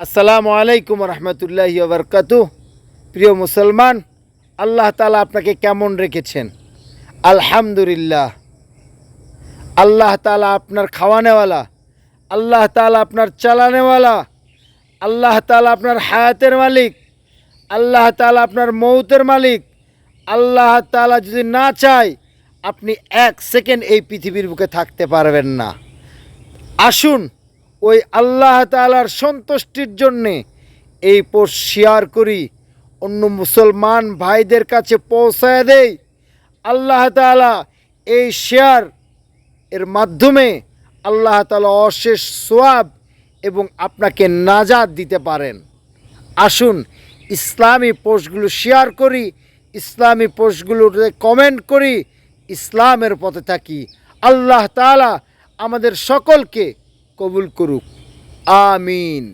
আসসালামু আলাইকুম রহমতুল্লাহি ওয়া বারাকাতুহু। প্রিয় মুসলমান, আল্লাহ তাআলা আপনাকে কেমন রেখেছেন? আলহামদুলিল্লাহ। আল্লাহ তাআলা আপনার খাওয়ানেওয়ালা, আল্লাহ তাআলা আপনার চালানেওয়ালা, আল্লাহ তাআলা আপনার হায়াতের মালিক, আল্লাহ তাআলা আপনার মৌতের মালিক। আল্লাহ তাআলা যদি না চায়, আপনি এক সেকেন্ড এই পৃথিবীর বুকে থাকতে পারবেন না। আসুন ওই আল্লাহ তাআলার সন্তুষ্টির জন্যে এই পোস্ট শেয়ার করি, অন্য মুসলমান ভাইদের কাছে পৌঁছায় দেই। আল্লাহ তাআলা এই শেয়ার এর মাধ্যমে আল্লাহ তাআলা অশেষ সওয়াব এবং আপনাকে নাজাত দিতে পারেন। আসুন ইসলামী পোস্টগুলো শেয়ার করি, ইসলামী পোস্টগুলোতে কমেন্ট করি, ইসলামের পথে থাকি। আল্লাহ তাআলা আমাদের সকলকে কবুল করুক। আমিন।